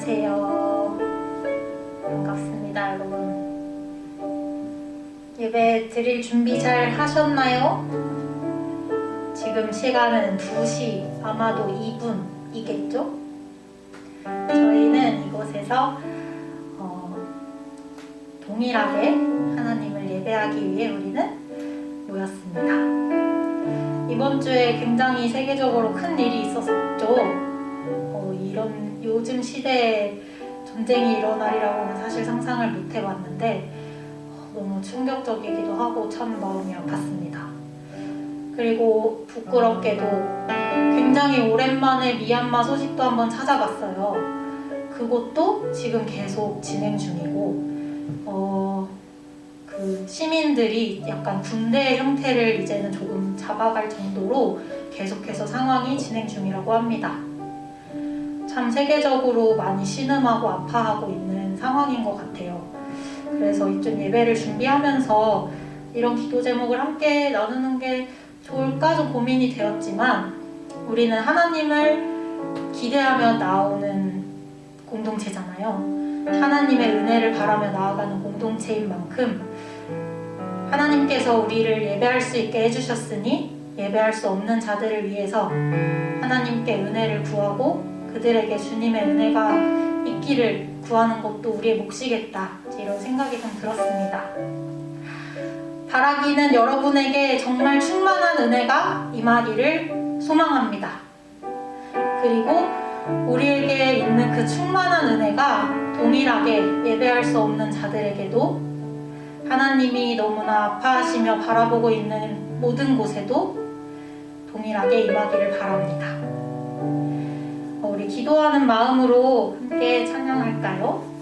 안녕하세요. 반갑습니다, 여러분. 예배 드릴 준비 잘 하셨나요? 지금 시간은 2시, 아마도 2분이겠죠? 저희는 이곳에서 동일하게 하나님을 예배하기 위해 우리는 모였습니다. 이번 주에 굉장히 세계적으로 큰 일이 있었죠. 이런 요즘 시대에 전쟁이 일어나리라고는 사실 상상을 못 해봤는데 너무 충격적이기도 하고 참 마음이 아팠습니다. 그리고 부끄럽게도 굉장히 오랜만에 미얀마 소식도 한번 찾아봤어요. 그것도 지금 계속 진행 중이고 그 시민들이 약간 군대 형태를 이제는 조금 잡아갈 정도로 계속해서 상황이 진행 중이라고 합니다. 참 세계적으로 많이 신음하고 아파하고 있는 상황인 것 같아요. 그래서 이쯤 예배를 준비하면서 이런 기도 제목을 함께 나누는 게 좋을까 좀 고민이 되었지만 우리는 하나님을 기대하며 나오는 공동체잖아요. 하나님의 은혜를 바라며 나아가는 공동체인 만큼 하나님께서 우리를 예배할 수 있게 해주셨으니 예배할 수 없는 자들을 위해서 하나님께 은혜를 구하고 그들에게 주님의 은혜가 있기를 구하는 것도 우리의 몫이겠다, 이런 생각이 좀 들었습니다. 바라기는 여러분에게 정말 충만한 은혜가 임하기를 소망합니다. 그리고 우리에게 있는 그 충만한 은혜가 동일하게 예배할 수 없는 자들에게도 하나님이 너무나 아파하시며 바라보고 있는 모든 곳에도 동일하게 임하기를 바랍니다. 우리 기도하는 마음으로 함께 찬양할까요?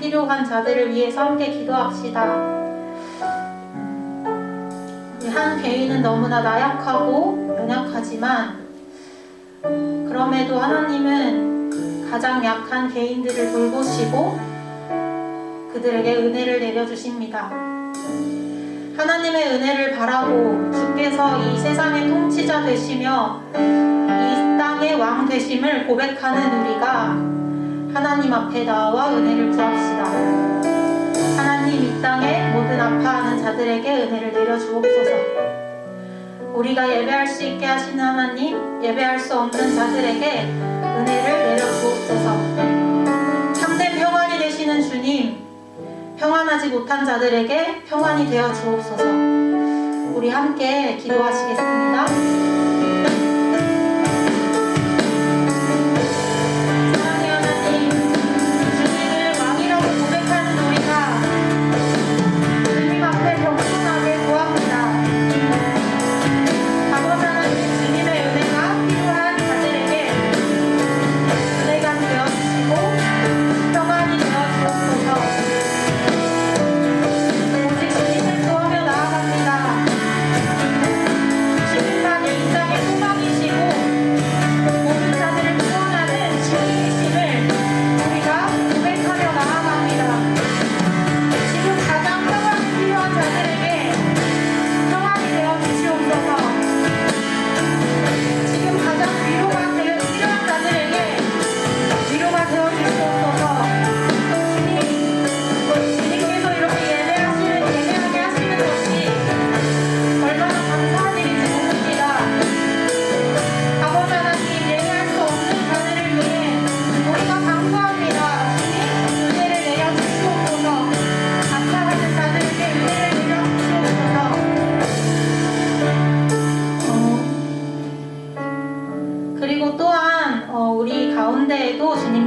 필요한 자들을 위해서 함께 기도합시다. 우리 한 개인은 너무나 나약하고 연약하지만 그럼에도 하나님은 가장 약한 개인들을 돌보시고 그들에게 은혜를 내려주십니다. 하나님의 은혜를 바라고 주께서 이 세상의 통치자 되시며 이 땅의 왕 되심을 고백하는 우리가 하나님 앞에 나와 은혜를 구합시다. 하나님, 이 땅에 모든 아파하는 자들에게 은혜를 내려주옵소서. 우리가 예배할 수 있게 하시는 하나님, 예배할 수 없는 자들에게 은혜를 내려주옵소서. 참된 평안이 되시는 주님, 평안하지 못한 자들에게 평안이 되어 주옵소서. 우리 함께 기도하시겠습니다. 사랑의 하나님, 주님을 왕이라고 고백하는 우리가 주님 앞에 겸손하게 구합니다. 아버지 하나님, 주님의 은혜가 필요한 자들에게 은혜가 되어주시고 평안이 되어주옵소서.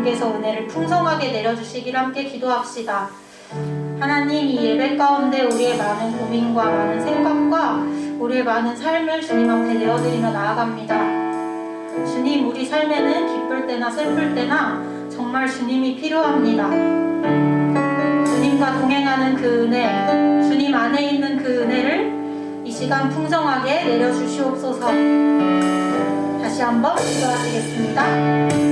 주님께서 은혜를 풍성하게 내려주시기를 함께 기도합시다. 하나님, 이 예배 가운데 우리의 많은 고민과 많은 생각과 우리의 많은 삶을 주님 앞에 내어드리며 나아갑니다. 주님, 우리 삶에는 기쁠 때나 슬플 때나 정말 주님이 필요합니다. 주님과 동행하는 그 은혜, 주님 안에 있는 그 은혜를 이 시간 풍성하게 내려주시옵소서. 다시 한번 기도하시겠습니다.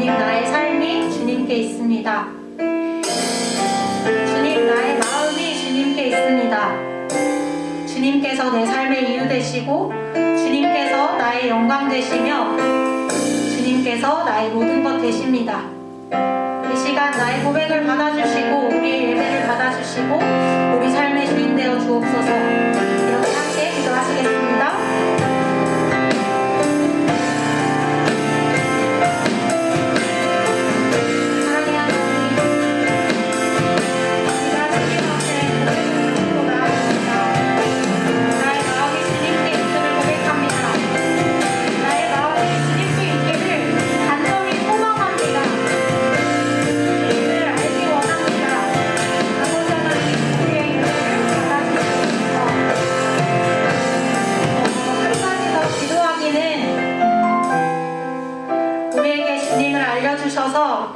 주님, 나의 삶이 주님께 있습니다. 주님, 나의 마음이 주님께 있습니다. 주님께서 내 삶의 이유 되시고 주님께서 나의 영광 되시며 주님께서 나의 모든 것 되십니다. 이 시간 나의 고백을 받아주시고 우리의 예배를 받아주시고 우리 삶의 주인 되어 주옵소서. 이렇게 함께 기도하시겠습니다. 주셔서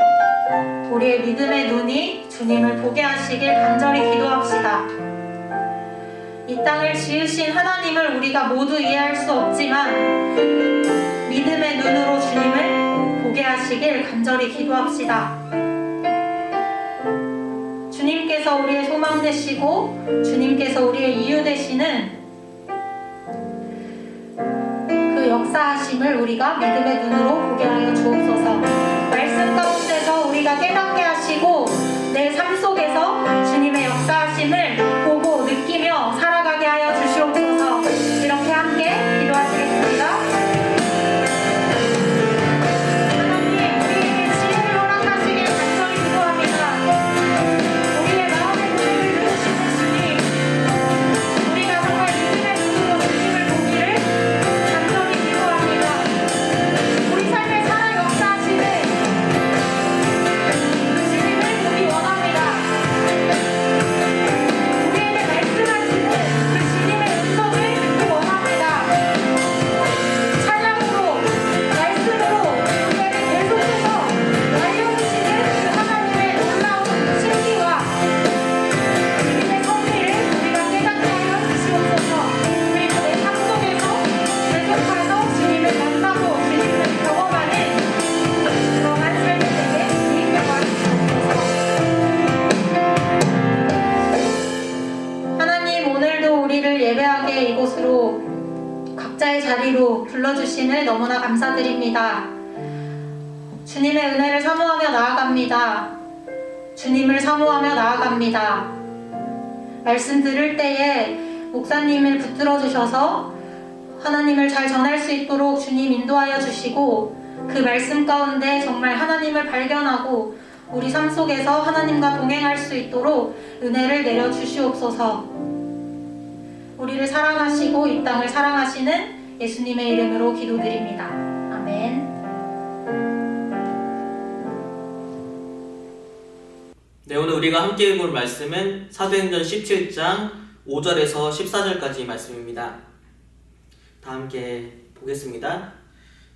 우리의 믿음의 눈이 주님을 보게 하시길 간절히 기도합시다. 이 땅을 지으신 하나님을 우리가 모두 이해할 수 없지만 믿음의 눈으로 주님을 보게 하시길 간절히 기도합시다. 주님께서 우리의 소망 되시고 주님께서 우리의 이유 되시는 그 역사하심을 우리가 믿음의 눈으로 보게 하여 주옵소서. 말씀 가운데서 우리가 깨닫게 하시고 내 삶 속에서 주님의 역사하심을 보고 느끼며 살아가게 하여 주시옵소서. 이렇게 함께 기도하시겠습니다. 하나님, 우리에게 지혜를 허락하시길 간절히 기도합니다. 우리의 마음의 고백을 들으시는 주님, 우리가 정말 믿음의 눈으로 주님을 보기를 간절히 기도합니다. 우리 삶의 살아 역사하시는 예배하게 이곳으로 각자의 자리로 불러주심을 너무나 감사드립니다. 주님의 은혜를 사모하며 나아갑니다. 주님을 사모하며 나아갑니다. 말씀 들을 때에 목사님을 붙들어 주셔서 하나님을 잘 전할 수 있도록 주님 인도하여 주시고 그 말씀 가운데 정말 하나님을 발견하고 우리 삶 속에서 하나님과 동행할 수 있도록 은혜를 내려 주시옵소서. 우리를 사랑하시고 이 땅을 사랑하시는 예수님의 이름으로 기도드립니다. 아멘. 네, 오늘 우리가 함께 볼 말씀은 사도행전 17장 5절에서 14절까지 말씀입니다. 다 함께 보겠습니다.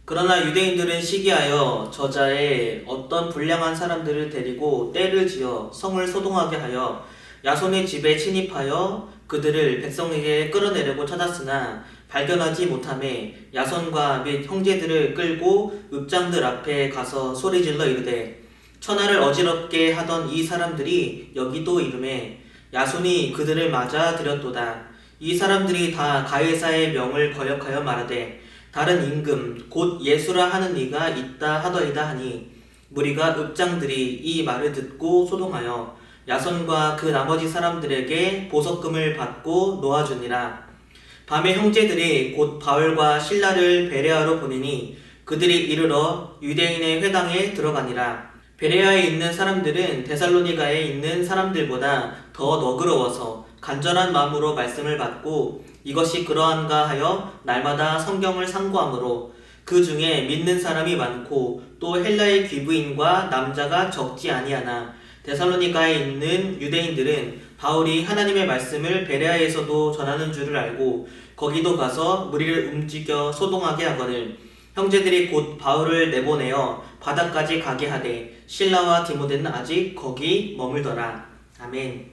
그러나 유대인들은 시기하여 저자에 어떤 불량한 사람들을 데리고 떼를 지어 성을 소동하게 하여 야손의 집에 침입하여 그들을 백성에게 끌어내려고 찾았으나 발견하지 못하매 야손과 및 형제들을 끌고 읍장들 앞에 가서 소리질러 이르되 천하를 어지럽게 하던 이 사람들이 여기도 이르매 야손이 그들을 맞아 들였도다. 이 사람들이 다 가이사의 명을 거역하여 말하되 다른 임금 곧 예수라 하는 이가 있다 하더이다 하니 무리가 읍장들이 이 말을 듣고 소동하여 야손과 그 나머지 사람들에게 보석금을 받고 놓아주니라. 밤에 형제들이 곧 바울과 실라를 베레아로 보내니 그들이 이르러 유대인의 회당에 들어가니라. 베레아에 있는 사람들은 데살로니가에 있는 사람들보다 더 너그러워서 간절한 마음으로 말씀을 받고 이것이 그러한가 하여 날마다 성경을 상고하므로 그 중에 믿는 사람이 많고 또 헬라의 귀부인과 남자가 적지 아니하나 데살로니가에 있는 유대인들은 바울이 하나님의 말씀을 베레아에서도 전하는 줄을 알고 거기도 가서 무리를 움직여 소동하게 하거늘 형제들이 곧 바울을 내보내어 바다까지 가게 하되 실라와 디모데는 아직 거기 머물더라. 아멘.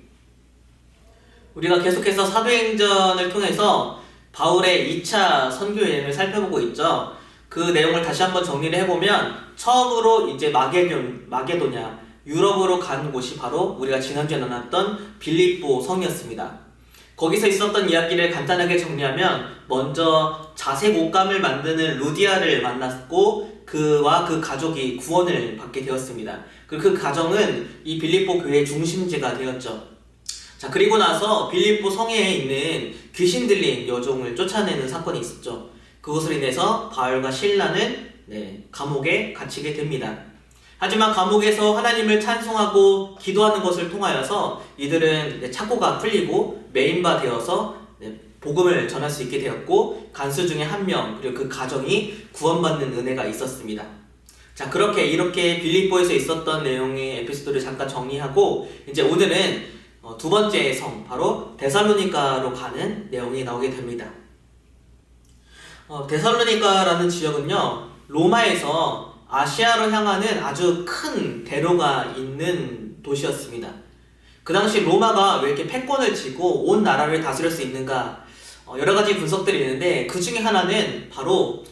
우리가 계속해서 사도행전을 통해서 바울의 2차 선교 여행을 살펴보고 있죠. 그 내용을 다시 한번 정리를 해보면 처음으로 이제 마게도냐 유럽으로 간 곳이 바로 우리가 지난주에 나눴던 빌립보 성이었습니다. 거기서 있었던 이야기를 간단하게 정리하면 먼저 자색 옷감을 만드는 루디아를 만났고 그와 그 가족이 구원을 받게 되었습니다. 그리고 그 가정은 이 빌립보 교회의 중심지가 되었죠. 자, 그리고 나서 빌립보 성에 있는 귀신 들린 여종을 쫓아내는 사건이 있었죠. 그것으로 인해서 바울과 실라는 감옥에 갇히게 됩니다. 하지만 감옥에서 하나님을 찬송하고 기도하는 것을 통하여서 이들은 착고가 풀리고 메인바 되어서 복음을 전할 수 있게 되었고 간수 중에 한 명 그리고 그 가정이 구원받는 은혜가 있었습니다. 자, 이렇게 빌립보에서 있었던 내용의 에피소드를 잠깐 정리하고 이제 오늘은 두 번째 성 바로 데살로니가로 가는 내용이 나오게 됩니다. 데살로니가라는 지역은요 로마에서 아시아로 향하는 아주 큰 대로가 있는 도시였습니다. 그 당시 로마가 왜 이렇게 패권을 쥐고 온 나라를 다스릴 수 있는가 여러 가지 분석들이 있는데 그 중에 하나는 바로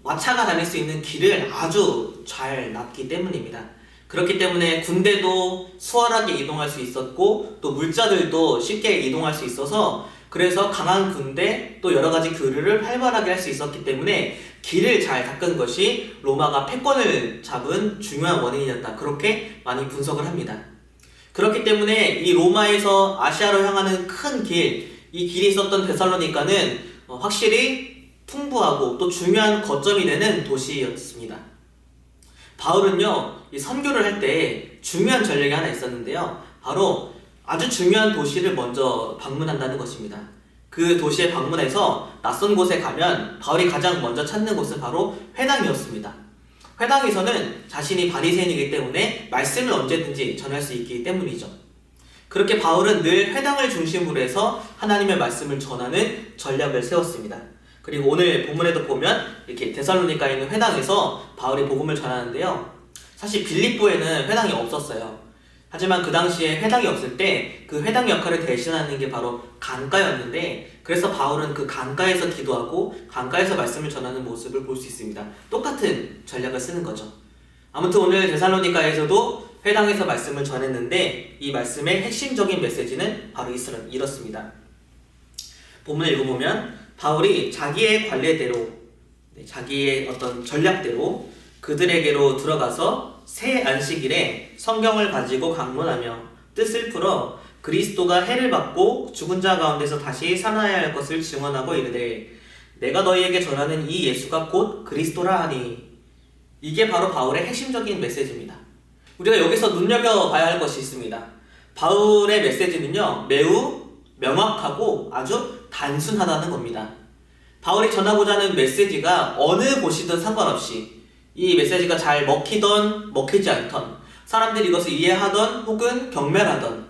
마차가 다닐 수 있는 길을 아주 잘 놨기 때문입니다. 그렇기 때문에 군대도 수월하게 이동할 수 있었고 또 물자들도 쉽게 이동할 수 있어서 그래서 강한 군대 또 여러 가지 교류를 활발하게 할 수 있었기 때문에 길을 잘 닦은 것이 로마가 패권을 잡은 중요한 원인이었다. 그렇게 많이 분석을 합니다. 그렇기 때문에 이 로마에서 아시아로 향하는 큰 길, 이 길이 있었던 데살로니가는 확실히 풍부하고 또 중요한 거점이 되는 도시였습니다. 바울은요, 이 선교를 할 때 중요한 전략이 하나 있었는데요. 바로 아주 중요한 도시를 먼저 방문한다는 것입니다. 그 도시에 방문해서 낯선 곳에 가면 바울이 가장 먼저 찾는 곳은 바로 회당이었습니다. 회당에서는 자신이 바리새인이기 때문에 말씀을 언제든지 전할 수 있기 때문이죠. 그렇게 바울은 늘 회당을 중심으로 해서 하나님의 말씀을 전하는 전략을 세웠습니다. 그리고 오늘 본문에도 보면 이렇게 데살로니가에 있는 회당에서 바울이 복음을 전하는데요. 사실 빌립보에는 회당이 없었어요. 하지만 그 당시에 회당이 없을 때 그 회당 역할을 대신하는 게 바로 강가였는데 그래서 바울은 그 강가에서 기도하고 강가에서 말씀을 전하는 모습을 볼 수 있습니다. 똑같은 전략을 쓰는 거죠. 아무튼 오늘 데살로니가에서도 회당에서 말씀을 전했는데 이 말씀의 핵심적인 메시지는 바로 이렇습니다. 본문을 읽어보면 바울이 자기의 관례대로 자기의 어떤 전략대로 그들에게로 들어가서 새 안식일에 성경을 가지고 강론하며 뜻을 풀어 그리스도가 해를 받고 죽은 자 가운데서 다시 살아야 할 것을 증언하고 이르되 내가 너희에게 전하는 이 예수가 곧 그리스도라 하니. 이게 바로 바울의 핵심적인 메시지입니다. 우리가 여기서 눈여겨봐야 할 것이 있습니다. 바울의 메시지는요 매우 명확하고 아주 단순하다는 겁니다. 바울이 전하고자 하는 메시지가 어느 곳이든 상관없이 이 메시지가 잘 먹히던 먹히지 않던 사람들이 이것을 이해하던 혹은 경멸하던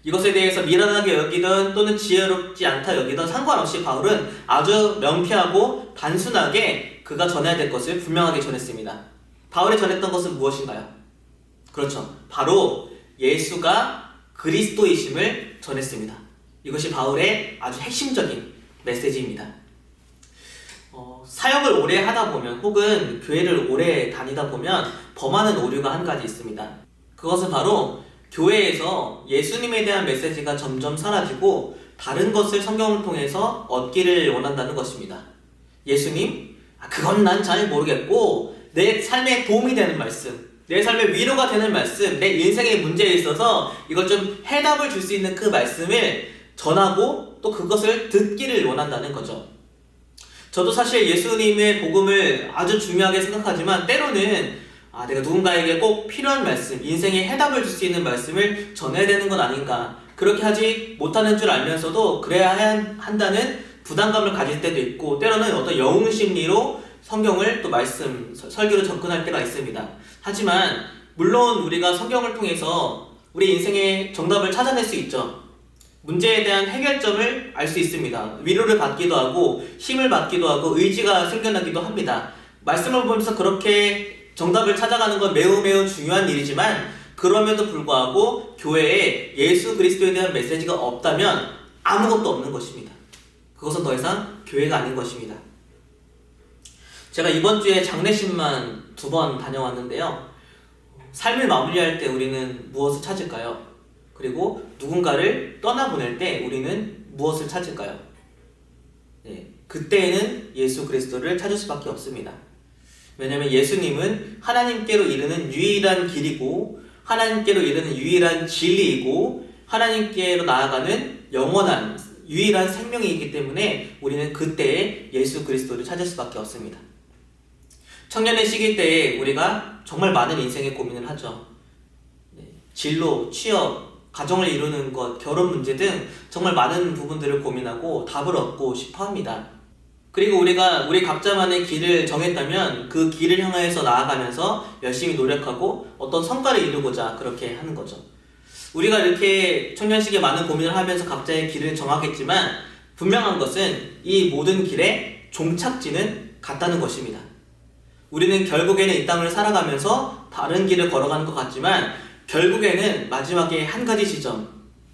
이것에 대해서 미련하게 여기던 또는 지혜롭지 않다 여기던 상관없이 바울은 아주 명쾌하고 단순하게 그가 전해야 될 것을 분명하게 전했습니다. 바울이 전했던 것은 무엇인가요? 그렇죠. 바로 예수가 그리스도이심을 전했습니다. 이것이 바울의 아주 핵심적인 메시지입니다. 사역을 오래 하다 보면 혹은 교회를 오래 다니다 보면 범하는 오류가 한 가지 있습니다. 그것은 바로 교회에서 예수님에 대한 메시지가 점점 사라지고 다른 것을 성경을 통해서 얻기를 원한다는 것입니다. 예수님? 그건 난 잘 모르겠고 내 삶에 도움이 되는 말씀, 내 삶에 위로가 되는 말씀, 내 인생의 문제에 있어서 이걸 좀 해답을 줄 수 있는 그 말씀을 전하고 또 그것을 듣기를 원한다는 거죠. 저도 사실 예수님의 복음을 아주 중요하게 생각하지만 때로는 내가 누군가에게 꼭 필요한 말씀, 인생에 해답을 줄 수 있는 말씀을 전해야 되는 건 아닌가, 그렇게 하지 못하는 줄 알면서도 그래야 한다는 부담감을 가질 때도 있고 때로는 어떤 영웅심리로 성경을 또 말씀, 설교를 접근할 때가 있습니다. 하지만 물론 우리가 성경을 통해서 우리 인생의 정답을 찾아낼 수 있죠. 문제에 대한 해결점을 알 수 있습니다. 위로를 받기도 하고 힘을 받기도 하고 의지가 생겨나기도 합니다. 말씀을 보면서 그렇게 정답을 찾아가는 건 매우 중요한 일이지만 그럼에도 불구하고 교회에 예수 그리스도에 대한 메시지가 없다면 아무것도 없는 것입니다. 그것은 더 이상 교회가 아닌 것입니다. 제가 이번 주에 장례식만 2번 다녀왔는데요. 삶을 마무리할 때 우리는 무엇을 찾을까요? 그리고 누군가를 떠나보낼 때 우리는 무엇을 찾을까요? 네, 그때에는 예수 그리스도를 찾을 수밖에 없습니다. 왜냐하면 예수님은 하나님께로 이르는 유일한 길이고 하나님께로 이르는 유일한 진리이고 하나님께로 나아가는 영원한 유일한 생명이기 때문에 우리는 그때에 예수 그리스도를 찾을 수밖에 없습니다. 청년의 시기 때에 우리가 정말 많은 인생의 고민을 하죠. 진로, 취업, 가정을 이루는 것, 결혼 문제 등 정말 많은 부분들을 고민하고 답을 얻고 싶어 합니다. 그리고 우리가 우리 각자만의 길을 정했다면 그 길을 향해서 나아가면서 열심히 노력하고 어떤 성과를 이루고자 그렇게 하는 거죠. 우리가 이렇게 청년시기에 많은 고민을 하면서 각자의 길을 정하겠지만 분명한 것은 이 모든 길의 종착지는 같다는 것입니다. 우리는 결국에는 이 땅을 살아가면서 다른 길을 걸어가는 것 같지만 결국에는 마지막에 한 가지 지점,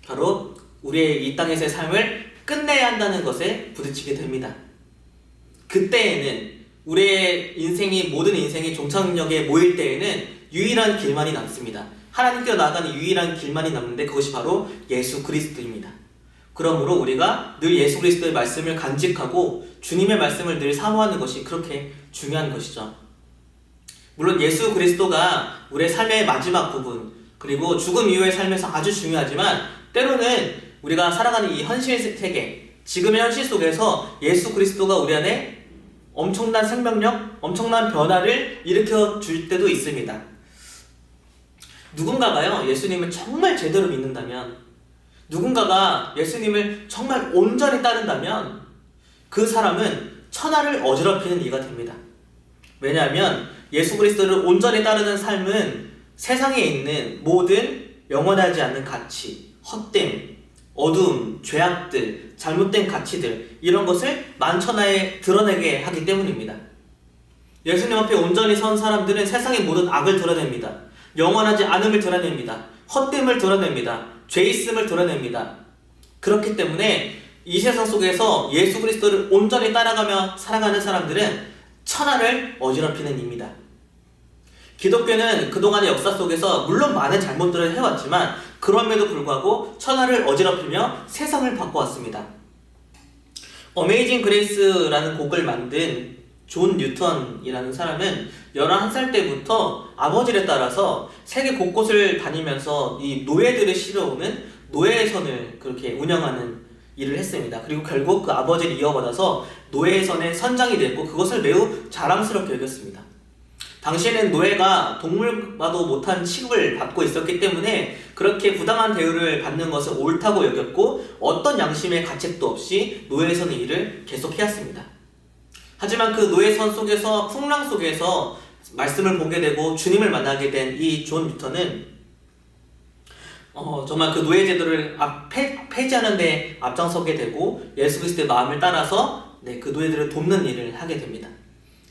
바로 우리의 이 땅에서의 삶을 끝내야 한다는 것에 부딪히게 됩니다. 그때에는 우리의 인생이 모든 인생이 종착역에 모일 때에는 유일한 길만이 남습니다. 하나님께로 나아가는 유일한 길만이 남는데 그것이 바로 예수 그리스도입니다. 그러므로 우리가 늘 예수 그리스도의 말씀을 간직하고 주님의 말씀을 늘 사모하는 것이 그렇게 중요한 것이죠. 물론 예수 그리스도가 우리의 삶의 마지막 부분 그리고 죽음 이후의 삶에서 아주 중요하지만 때로는 우리가 살아가는 이 현실 세계, 지금의 현실 속에서 예수 그리스도가 우리 안에 엄청난 생명력, 엄청난 변화를 일으켜 줄 때도 있습니다. 누군가가요, 예수님을 정말 제대로 믿는다면, 누군가가 예수님을 정말 온전히 따른다면 그 사람은 천하를 어지럽히는 이가 됩니다. 왜냐하면 예수 그리스도를 온전히 따르는 삶은 세상에 있는 모든 영원하지 않는 가치, 헛됨, 어두움, 죄악들, 잘못된 가치들 이런 것을 만천하에 드러내게 하기 때문입니다. 예수님 앞에 온전히 선 사람들은 세상의 모든 악을 드러냅니다. 영원하지 않음을 드러냅니다. 헛됨을 드러냅니다. 죄 있음을 드러냅니다. 그렇기 때문에 이 세상 속에서 예수 그리스도를 온전히 따라가며 살아가는 사람들은 천하를 어지럽히는 입니다. 기독교는 그동안의 역사 속에서 물론 많은 잘못들을 해왔지만 그럼에도 불구하고 천하를 어지럽히며 세상을 바꿔왔습니다. 어메이징 그레이스라는 곡을 만든 존 뉴턴이라는 사람은 11살 때부터 아버지를 따라서 세계 곳곳을 다니면서 이 노예들을 실어오는 노예선을 그렇게 운영하는 일을 했습니다. 그리고 결국 그 아버지를 이어받아서 노예선의 선장이 됐고 그것을 매우 자랑스럽게 여겼습니다. 당시에는 노예가 동물과도 못한 취급을 받고 있었기 때문에 그렇게 부당한 대우를 받는 것을 옳다고 여겼고 어떤 양심의 가책도 없이 노예선의 일을 계속해왔습니다. 하지만 그 노예선 속에서 풍랑 속에서 말씀을 보게 되고 주님을 만나게 된 이 존 뉴턴은 정말 그 노예 제도를 폐지하는 데 앞장서게 되고 예수 그리스도의 마음을 따라서 그 노예들을 돕는 일을 하게 됩니다.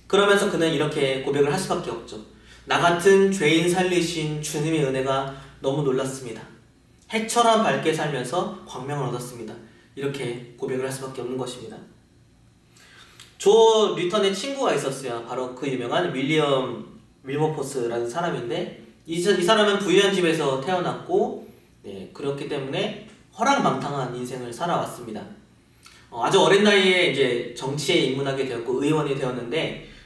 그러면서 그는 이렇게 고백을 할 수밖에 없죠. 나 같은 죄인 살리신 주님의 은혜가 너무 놀랐습니다. 해처럼 밝게 살면서 광명을 얻었습니다. 이렇게 고백을 할 수밖에 없는 것입니다. 조 뉴턴의 친구가 있었어요. 바로 그 유명한 윌리엄 윌버포스라는 사람인데 이 사람은 부유한 집에서 태어났고 그렇기 때문에 허랑방탕한 인생을 살아왔습니다. 아주 어린 나이에 이제 정치에 입문하게 되었고 의원이 되었는데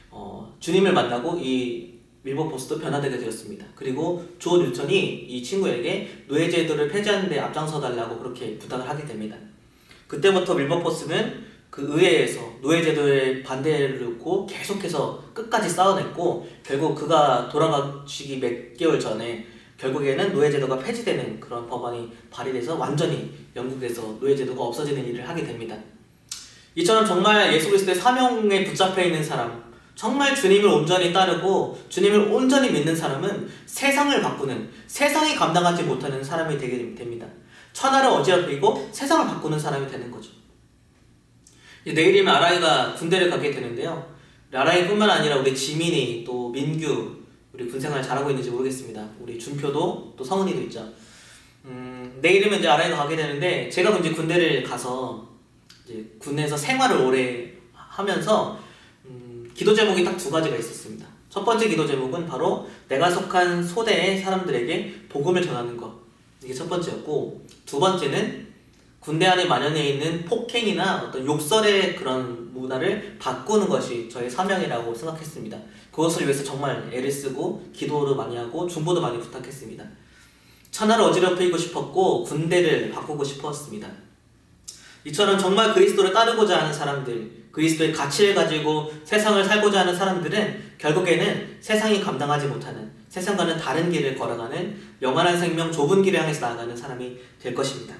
주님을 만나고 이 윌버포스도 변화되게 되었습니다. 그리고 조 뉴턴이 이 친구에게 노예제도를 폐지하는 데 앞장서 달라고 그렇게 부탁을 하게 됩니다. 그때부터 윌버포스는 그 의회에서 노예제도에 반대를 놓고 계속해서 끝까지 싸워냈고 결국 그가 돌아가시기 몇 개월 전에 결국에는 노예제도가 폐지되는 그런 법안이 발의돼서 완전히 영국에서 노예제도가 없어지는 일을 하게 됩니다. 이처럼 정말 예수 그리스도의 사명에 붙잡혀 있는 사람, 정말 주님을 온전히 따르고 주님을 온전히 믿는 사람은 세상을 바꾸는, 세상이 감당하지 못하는 사람이 되게 됩니다. 천하를 어지럽히고 세상을 바꾸는 사람이 되는 거죠. 내일이면 아라이가 군대를 가게 되는데요. 아라이뿐만 아니라 우리 지민이 또 민규 우리 군생활 잘하고 있는지 모르겠습니다. 우리 준표도 또 성은이도 있죠. 내일이면 이제 아라이가 가게 되는데 제가 이제 군대를 가서 이제 군에서 생활을 오래 하면서 기도 제목이 딱 두 가지가 있었습니다. 첫 번째 기도 제목은 바로 내가 속한 소대의 사람들에게 복음을 전하는 것. 이게 첫 번째였고, 두 번째는 군대 안에 만연해 있는 폭행이나 어떤 욕설의 그런 문화를 바꾸는 것이 저의 사명이라고 생각했습니다. 그것을 위해서 정말 애를 쓰고 기도를 많이 하고 중보도 많이 부탁했습니다. 천하를 어지럽히고 싶었고 군대를 바꾸고 싶었습니다. 이처럼 정말 그리스도를 따르고자 하는 사람들, 그리스도의 가치를 가지고 세상을 살고자 하는 사람들은 결국에는 세상이 감당하지 못하는, 세상과는 다른 길을 걸어가는 영원한 생명 좁은 길을 향해서 나아가는 사람이 될 것입니다.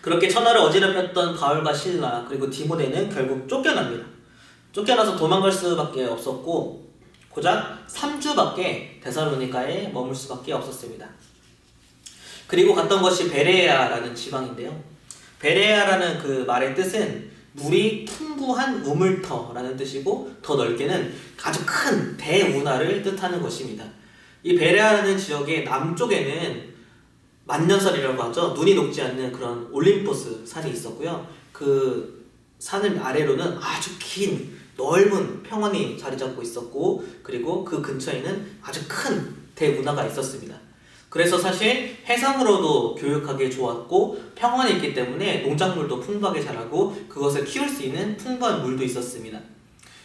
그렇게 천하를 어지럽혔던 바울과 실라 그리고 디모데는 결국 쫓겨납니다. 쫓겨나서 도망갈 수밖에 없었고 고작 3주밖에 데살로니가에 머물 수밖에 없었습니다. 그리고 갔던 것이 베레아라는 지방인데요. 베레아라는 그 말의 뜻은 물이 풍부한 우물터라는 뜻이고, 더 넓게는 아주 큰 대운하를 뜻하는 것입니다. 이 베레아라는 지역의 남쪽에는 만년설이라고 하죠. 눈이 녹지 않는 그런 올림포스 산이 있었고요. 그 산을 아래로는 아주 긴 넓은 평원이 자리 잡고 있었고, 그리고 그 근처에는 아주 큰 대운하가 있었습니다. 그래서 사실 해상으로도 교육하기 좋았고 평원이 있기 때문에 농작물도 풍부하게 자라고 그것을 키울 수 있는 풍부한 물도 있었습니다.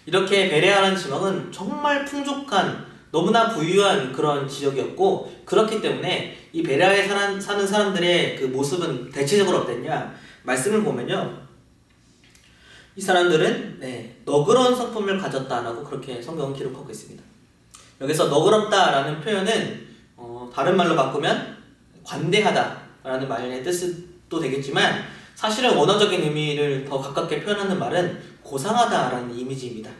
이렇게 베레아라는 지방은 정말 풍족한, 너무나 부유한 그런 지역이었고, 그렇기 때문에 이 베레아에 사는 사람들의 그 모습은 대체적으로 어땠냐? 말씀을 보면요, 이 사람들은 너그러운 성품을 가졌다라고 그렇게 성경은 기록하고 있습니다. 여기서 너그럽다라는 표현은 다른 말로 바꾸면 관대하다라는 말의 뜻도 되겠지만, 사실은 원어적인 의미를 더 가깝게 표현하는 말은 고상하다라는 이미지입니다.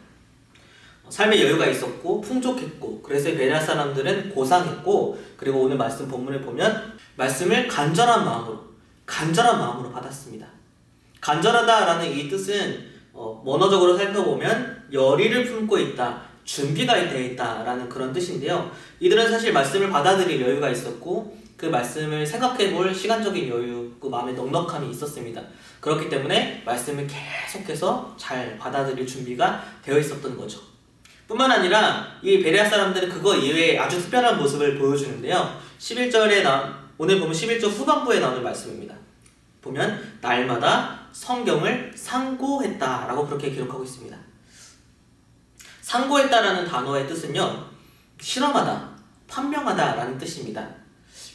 삶의 여유가 있었고 풍족했고, 그래서 베레아 사람들은 고상했고, 그리고 오늘 말씀 본문을 보면 말씀을 간절한 마음으로 받았습니다. 간절하다라는 이 뜻은 원어적으로 살펴보면 열의를 품고 있다, 준비가 되어 있다라는 그런 뜻인데요. 이들은 사실 말씀을 받아들일 여유가 있었고 그 말씀을 생각해볼 시간적인 여유, 그 마음의 넉넉함이 있었습니다. 그렇기 때문에 말씀을 계속해서 잘 받아들일 준비가 되어 있었던 거죠. 뿐만 아니라 이 베레아 사람들은 그거 이외에 아주 특별한 모습을 보여주는데요. 11절에 오늘 보면 11절 후반부에 나오는 말씀입니다. 보면 날마다 성경을 상고했다라고 그렇게 기록하고 있습니다. 상고했다라는 단어의 뜻은요, 실험하다, 판명하다라는 뜻입니다.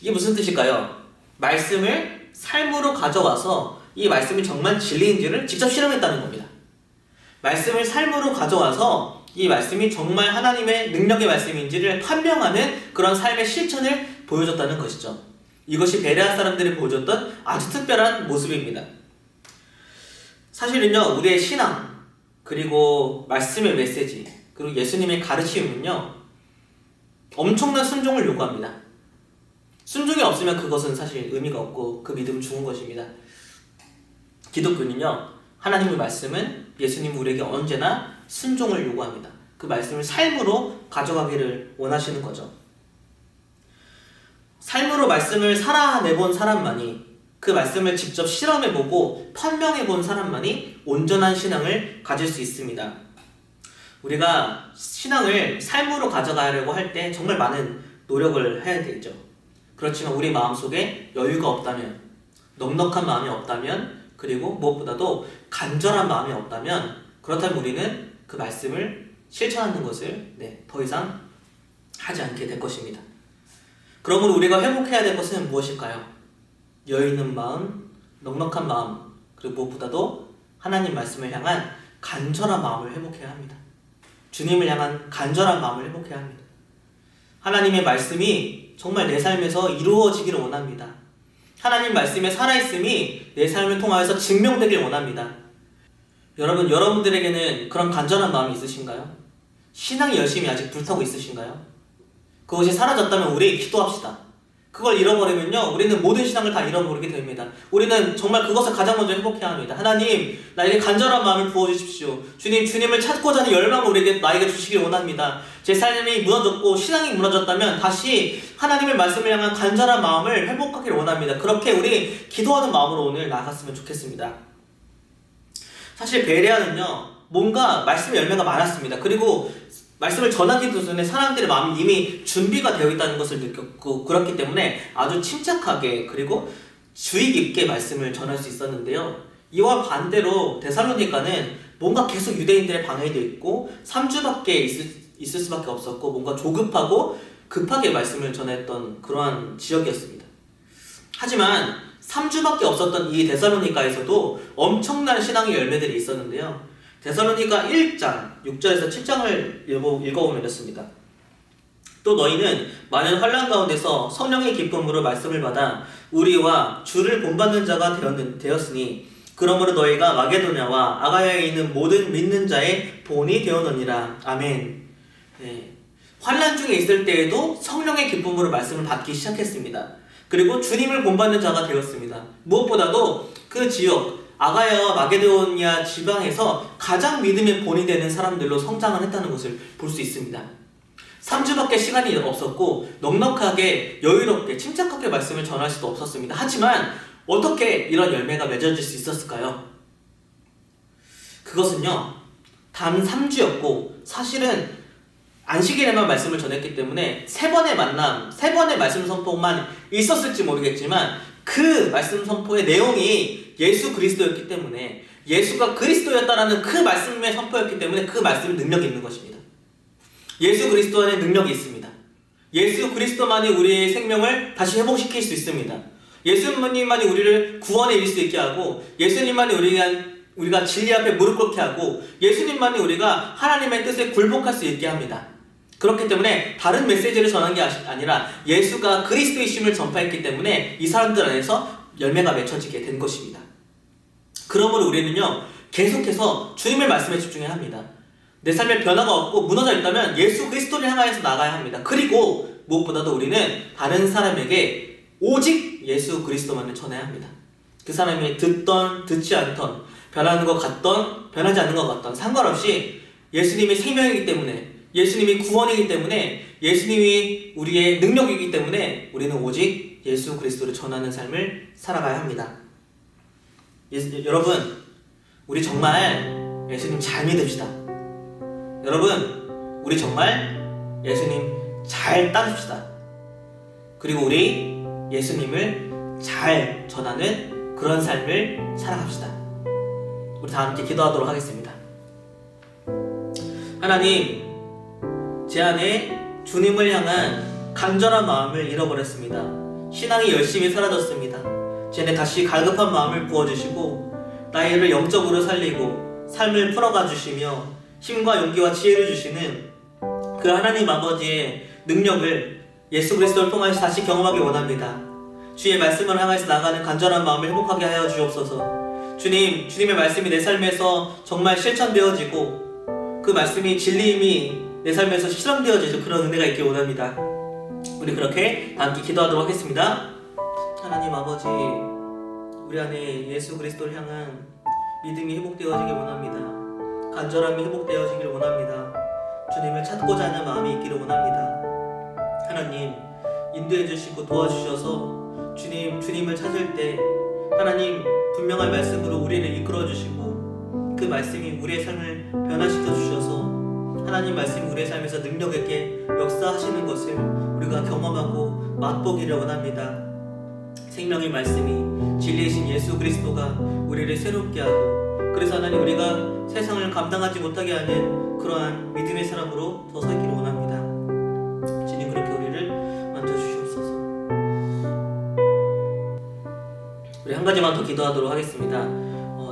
이게 무슨 뜻일까요? 말씀을 삶으로 가져와서 이 말씀이 정말 진리인지를 직접 실험했다는 겁니다. 말씀을 삶으로 가져와서 이 말씀이 정말 하나님의 능력의 말씀인지를 판명하는 그런 삶의 실천을 보여줬다는 것이죠. 이것이 베레아 사람들이 보여줬던 아주 특별한 모습입니다. 사실은요, 우리의 신앙, 그리고 말씀의 메시지, 그리고 예수님의 가르침은요, 엄청난 순종을 요구합니다. 순종이 없으면 그것은 사실 의미가 없고 그 믿음은 죽은 것입니다. 기독교는요, 하나님의 말씀은 예수님 우리에게 언제나 순종을 요구합니다. 그 말씀을 삶으로 가져가기를 원하시는 거죠. 삶으로 말씀을 살아내본 사람만이, 그 말씀을 직접 실험해보고 판명해본 사람만이 온전한 신앙을 가질 수 있습니다. 우리가 신앙을 삶으로 가져가려고 할 때 정말 많은 노력을 해야 되죠. 그렇지만 우리 마음속에 여유가 없다면, 넉넉한 마음이 없다면, 그리고 무엇보다도 간절한 마음이 없다면, 그렇다면 우리는 그 말씀을 실천하는 것을 더 이상 하지 않게 될 것입니다. 그러므로 우리가 회복해야 될 것은 무엇일까요? 여유 있는 마음, 넉넉한 마음, 그리고 무엇보다도 하나님 말씀을 향한 간절한 마음을 회복해야 합니다. 주님을 향한 간절한 마음을 회복해야 합니다. 하나님의 말씀이 정말 내 삶에서 이루어지기를 원합니다. 하나님 말씀에 살아있음이 내 삶을 통하여서 증명되길 원합니다. 여러분들에게는 그런 간절한 마음이 있으신가요? 신앙이 열심히 아직 불타고 있으신가요? 그것이 사라졌다면 우리 기도합시다. 그걸 잃어버리면요, 우리는 모든 신앙을 다 잃어버리게 됩니다. 우리는 정말 그것을 가장 먼저 회복해야 합니다. 하나님, 나에게 간절한 마음을 부어주십시오. 주님을 찾고자 하는 열망을 나에게 주시길 원합니다. 제 삶이 무너졌고 신앙이 무너졌다면 다시 하나님의 말씀을 향한 간절한 마음을 회복하길 원합니다. 그렇게 우리 기도하는 마음으로 오늘 나아갔으면 좋겠습니다. 사실 베레아는요, 뭔가 말씀의 열매가 많았습니다. 그리고 말씀을 전하기도 전에 사람들의 마음이 이미 준비가 되어 있다는 것을 느꼈고, 그렇기 때문에 아주 침착하게 그리고 주의 깊게 말씀을 전할 수 있었는데요. 이와 반대로 데살로니가는 뭔가 계속 유대인들의 방해도 있고 3주밖에 있을 수밖에 없었고, 뭔가 조급하고 급하게 말씀을 전했던 그러한 지역이었습니다. 하지만 3주밖에 없었던 이 데살로니가에서도 엄청난 신앙의 열매들이 있었는데요. 데살로니가 1장 6절에서 7장을 읽어보면 이렇습니다. 또 너희는 많은 환난 가운데서 성령의 기쁨으로 말씀을 받아 우리와 주를 본받는 자가 되었으니 그러므로 너희가 마게도냐와 아가야에 있는 모든 믿는 자의 본이 되었느니라. 아멘. 네. 환난 중에 있을 때에도 성령의 기쁨으로 말씀을 받기 시작했습니다. 그리고 주님을 본받는 자가 되었습니다. 무엇보다도 그 지역 아가야와 마게도니아 지방에서 가장 믿음의 본이 되는 사람들로 성장을 했다는 것을 볼 수 있습니다. 3주밖에 시간이 없었고 넉넉하게 여유롭게 침착하게 말씀을 전할 수도 없었습니다. 하지만 어떻게 이런 열매가 맺어질 수 있었을까요? 그것은요, 단 3주였고 사실은 안식일에만 말씀을 전했기 때문에 3번의 만남, 3번의 말씀 선포만 있었을지 모르겠지만 그 말씀 선포의 내용이 예수 그리스도였기 때문에, 예수가 그리스도였다라는 그 말씀의 선포였기 때문에 그 말씀에 능력이 있는 것입니다. 예수 그리스도 안에 능력이 있습니다. 예수 그리스도만이 우리의 생명을 다시 회복시킬 수 있습니다. 예수님만이 우리를 구원에 이를 수 있게 하고, 예수님만이 우리가 진리 앞에 무릎 꿇게 하고, 예수님만이 우리가 하나님의 뜻에 굴복할 수 있게 합니다. 그렇기 때문에 다른 메시지를 전한 게 아니라 예수가 그리스도이심을 전파했기 때문에 이 사람들 안에서 열매가 맺혀지게 된 것입니다. 그러므로 우리는요, 계속해서 주님의 말씀에 집중해야 합니다. 내 삶에 변화가 없고 무너져 있다면 예수 그리스도를 향하여서 나가야 합니다. 그리고 무엇보다도 우리는 다른 사람에게 오직 예수 그리스도만을 전해야 합니다. 그 사람이 듣던 듣지 않던, 변하는 것 같던 변하지 않는 것 같던 상관없이 예수님이 생명이기 때문에, 예수님이 구원이기 때문에, 예수님이 우리의 능력이기 때문에 우리는 오직 예수 그리스도를 전하는 삶을 살아가야 합니다. 여러분, 우리 정말 예수님 잘 믿읍시다. 여러분, 우리 정말 예수님 잘 따릅시다. 그리고 우리 예수님을 잘 전하는 그런 삶을 살아갑시다. 우리 다 함께 기도하도록 하겠습니다. 하나님, 제 안에 주님을 향한 간절한 마음을 잃어버렸습니다. 신앙이 열심히 사라졌습니다. 제 안에 다시 갈급한 마음을 부어주시고 나를 영적으로 살리고 삶을 풀어가 주시며 힘과 용기와 지혜를 주시는 그 하나님 아버지의 능력을 예수 그리스도를 통해서 다시 경험하기 원합니다. 주의 말씀을 향해서 나가는 간절한 마음을 회복하게 하여 주옵소서. 주님의 말씀이 내 삶에서 정말 실천되어지고 그 말씀이 진리임이 내 삶에서 실현되어지는 그런 은혜가 있길 원합니다. 우리 그렇게 함께 기도하도록 하겠습니다. 하나님 아버지, 우리 안에 예수 그리스도를 향한 믿음이 회복되어지길 원합니다. 간절함이 회복되어지길 원합니다. 주님을 찾고자 하는 마음이 있기를 원합니다. 하나님, 인도해 주시고 도와주셔서 주님을 찾을 때 하나님 분명한 말씀으로 우리를 이끌어 주시고 그 말씀이 우리의 삶을 변화시켜 주셔서 하나님 말씀이 우리의 삶에서 능력 있게 역사하시는 것을 우리가 경험하고 맛보기를 원합니다. 생명의 말씀이 진리이신 예수 그리스도가 우리를 새롭게 하고, 그래서 하나님 우리가 세상을 감당하지 못하게 하는 그러한 믿음의 사람으로 더 서 있기를 원합니다. 주님, 그렇게 우리를 만져주시옵소서. 우리 한 가지만 더 기도하도록 하겠습니다.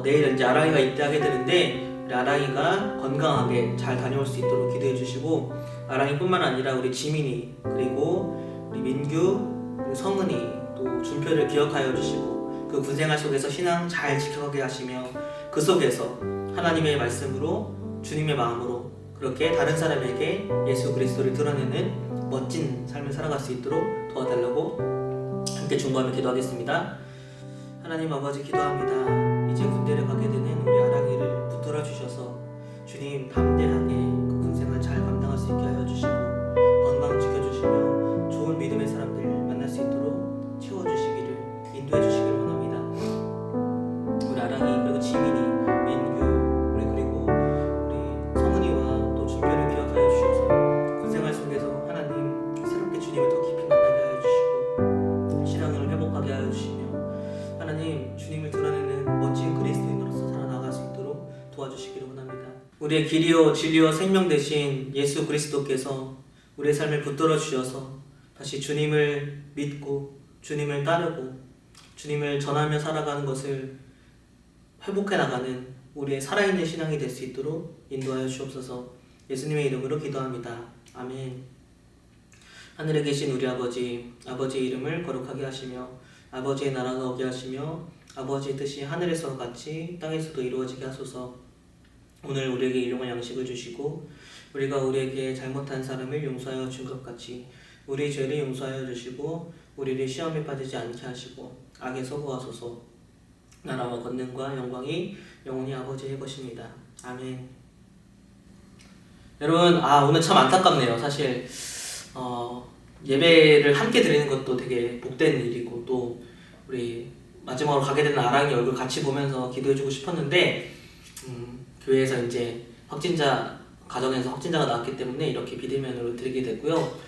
내일 이제 아랑이가 입대하게 되는데 우리 아랑이가 건강하게 잘 다녀올 수 있도록 기도해 주시고, 아랑이뿐만 아니라 우리 지민이, 그리고 우리 민규, 그리고 성은이, 또 준표를 기억하여 주시고 그 군생활 속에서 신앙 잘 지켜가게 하시며 그 속에서 하나님의 말씀으로 주님의 마음으로 그렇게 다른 사람에게 예수 그리스도를 드러내는 멋진 삶을 살아갈 수 있도록 도와달라고 함께 중보하며 기도하겠습니다. 하나님 아버지, 기도합니다. 이제 군대를 가게 되는 우리 아랑이를 붙들어 주셔서 주님 담대하게 그 군생활 잘 감당할 수 있게 하여 주시고 건강 지켜주시며 좋은 믿음의 사람들 만날 수 있도록 채워주시기를 인도해 주시기를 원합니다. 우리 아랑이, 그리고 지민이, 민규, 그리고 우리의 길이요 진리요 생명 되신 예수 그리스도께서 우리의 삶을 붙들어 주셔서 다시 주님을 믿고 주님을 따르고 주님을 전하며 살아가는 것을 회복해 나가는 우리의 살아있는 신앙이 될 수 있도록 인도하여 주옵소서. 예수님의 이름으로 기도합니다. 아멘. 하늘에 계신 우리 아버지, 아버지의 이름을 거룩하게 하시며 아버지의 나라가 오게 하시며 아버지의 뜻이 하늘에서 같이 땅에서도 이루어지게 하소서. 오늘 우리에게 일용할 양식을 주시고 우리가 우리에게 잘못한 사람을 용서하여 준 것 같이 우리 죄를 용서하여 주시고 우리를 시험에 빠지지 않게 하시고 악에서 구하소서. 나라와 권능과 영광이 영원히 아버지의 것입니다. 아멘. 여러분, 오늘 참 안타깝네요. 사실 예배를 함께 드리는 것도 되게 복된 일이고 또 우리 마지막으로 가게 되는 아랑이 얼굴 같이 보면서 기도해주고 싶었는데 교회에서 이제 가정에서 확진자가 나왔기 때문에 이렇게 비대면으로 드리게 됐고요.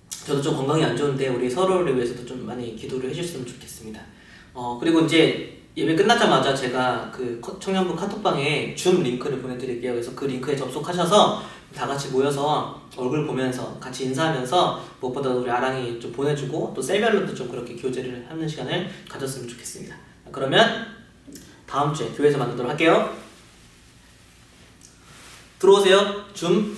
저도 좀 건강이 안 좋은데 우리 서로를 위해서도 좀 많이 기도를 해주셨으면 좋겠습니다. 그리고 이제 예배 끝나자마자 제가 그 청년부 카톡방에 줌 링크를 보내드릴게요. 그래서 그 링크에 접속하셔서 다 같이 모여서 얼굴 보면서 같이 인사하면서 무엇보다 우리 아랑이 좀 보내주고 또 셀별로도 좀 그렇게 교제를 하는 시간을 가졌으면 좋겠습니다. 그러면 다음 주에 교회에서 만나도록 할게요. 들어오세요. 줌.